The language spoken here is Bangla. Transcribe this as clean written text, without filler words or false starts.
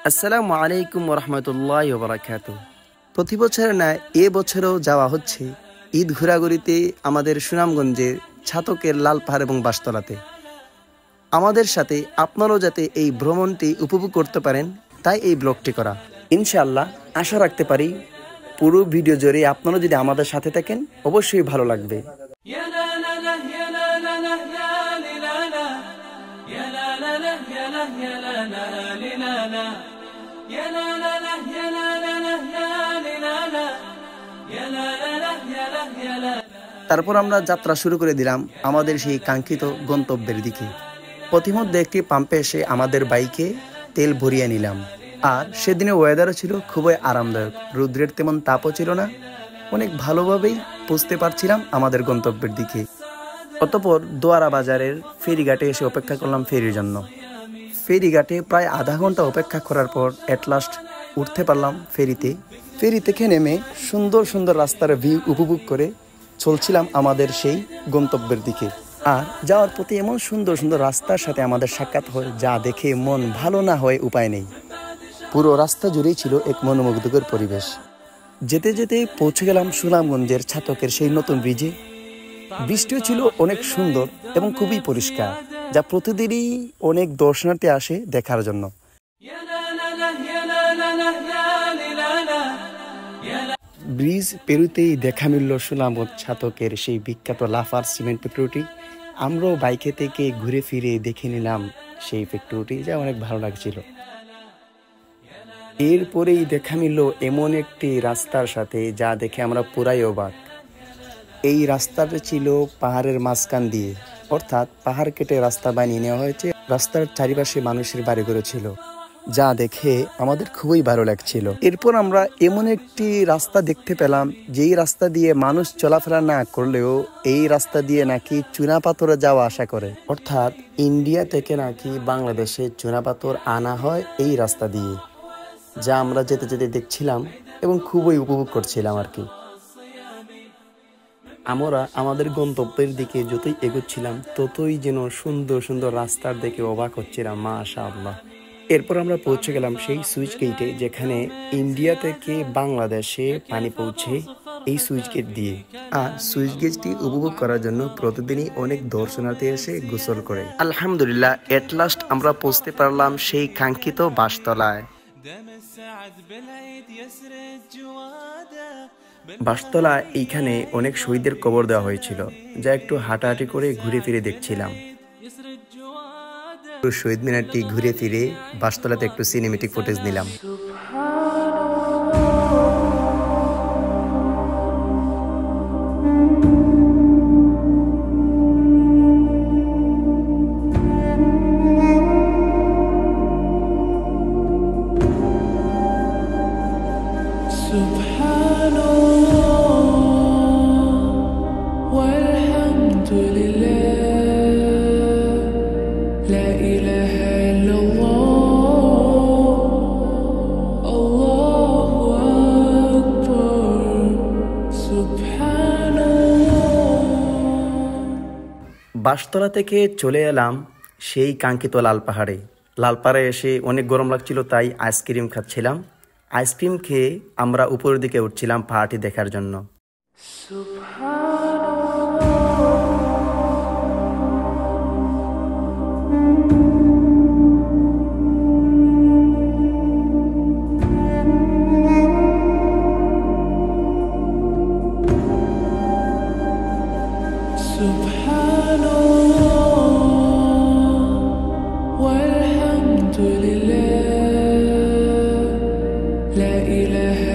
আসসালামু আলাইকুম ওরহমতুল্লাহি ওয়া বারাকাতুহু। প্রতি বছরের ন্যায় এ বছরও যাওয়া হচ্ছে ঈদ ঘোরাঘুরিতে আমাদের সুনামগঞ্জের ছাতকের লালপাহাড় এবং বাঁশতলাতে। আমাদের সাথে আপনারাও যাতে এই ভ্রমণটি উপভোগ করতে পারেন তাই এই ব্লগটি করা। ইনশাআল্লাহ আশা রাখতে পারি পুরো ভিডিও জুড়ে আপনারা যদি আমাদের সাথে থাকেন অবশ্যই ভালো লাগবে। তারপর আমরা যাত্রা শুরু করে দিলাম আমাদের সেই কাঙ্ক্ষিত গন্তব্যের দিকে। পথিমধ্যে একটি পাম্পে এসে আমাদের বাইকে তেল ভরিয়ে নিলাম। আর সেদিনে ওয়েদারও ছিল খুবই আরামদায়ক, রৌদ্রের তেমন তাপও ছিল না, অনেক ভালোভাবেই পৌঁছতে পারছিলাম আমাদের গন্তব্যের দিকে। অতঃপর দোয়ারা বাজারের ফেরিঘাটে এসে অপেক্ষা করলাম ফেরির জন্য। ফেরিঘাটে প্রায় আধা ঘন্টা অপেক্ষা করার পর এট লাস্ট উঠতে পারলাম ফেরিতে। ফেরি থেকে নেমে সুন্দর সুন্দর রাস্তার ভিউ উপভোগ করে চলছিলাম আমাদের সেই গন্তব্যের দিকে। আর যাওয়ার পথে এমন সুন্দর সুন্দর রাস্তার সাথে আমাদের সাক্ষাৎ হয় যা দেখে মন ভালো না হয় উপায় নেই। পুরো রাস্তা জুড়েই ছিল এক মনোমুগ্ধকর পরিবেশ। যেতে যেতে পৌঁছে গেলাম সুনামগঞ্জের ছাতকের সেই নতুন ব্রিজে। বৃষ্টিও ছিল অনেক সুন্দর এবং খুবই পরিষ্কার, যা প্রতিদিনই অনেক দর্শনার্থী আসে দেখার জন্য। ব্রিজ পেরুতেই দেখা মিলল সুনামগঞ্জ ছাতকের সেই বিখ্যাত লাফার সিমেন্ট ফ্যাক্টরিটি। আমরাও বাইকে থেকে ঘুরে ফিরে দেখে নিলাম সেই ফ্যাক্টরিটি, যা অনেক ভালো লাগছিল। এরপরেই দেখা মিলল এমন একটি রাস্তার সাথে যা দেখে আমরা পুরাই অবাক। এই রাস্তাটা ছিল পাহাড়ের মাঝখান দিয়ে, অর্থাৎ পাহাড় কেটে রাস্তা বানিয়ে নেওয়া হয়েছে। রাস্তার চারিপাশে মানুষের বাড়িঘর ছিল, যা দেখে আমাদের খুবই ভালো লাগছিল। এরপর আমরা এমন একটি রাস্তা দেখতে পেলাম যেই রাস্তা দিয়ে মানুষ চলাফেরা না করলেও এই রাস্তা দিয়ে নাকি চুনাপাথরে যাওয়া আসা করে, অর্থাৎ ইন্ডিয়া থেকে নাকি বাংলাদেশে চুনাপাথর আনা হয় এই রাস্তা দিয়ে, যা আমরা যেতে যেতে দেখছিলাম এবং খুবই উপভোগ করছিলাম আর কি। আমরা আমাদের গন্তব্যের দিকে যতই এগোচ্ছিলাম ততই যেন সুন্দর সুন্দর রাস্তার দেখে অবাক হচ্ছিলাম, মাশাআল্লাহ। এরপর আমরা পৌঁছে গেলাম সেই সুইচ গেটে, যেখানে ইন্ডিয়া থেকে বাংলাদেশে পানি পৌঁছে এই সুইচ গেট দিয়ে। আর সুইচ গেটটি উপভোগ করার জন্য প্রতিদিনই অনেক দর্শনার্থী এসে গোসল করে। আলহামদুলিল্লাহ এট লাস্ট আমরা পৌঁছতে পারলাম সেই কাঙ্ক্ষিত বাঁশতলায়। বাঁশতলা এইখানে অনেক শহীদদের কবর দেওয়া হয়েছিল, যা একটু হাঁটাহাঁটি করে ঘুরে ফিরে দেখছিলাম। শহীদ মিনারটি ঘুরে ফিরে বাঁশতলাতে একটু সিনেমেটিক ফুটেজ নিলাম। বাঁশতলা থেকে চলে এলাম সেই কাঙ্ক্ষিত লালপাহাড়ে। লালপাহাড়ে এসে অনেক গরম লাগছিল, তাই আইসক্রিম খাচ্ছিলাম। আইসক্রিম খেয়ে আমরা উপরের দিকে উঠছিলাম পাহাড়টি দেখার জন্য। لا إله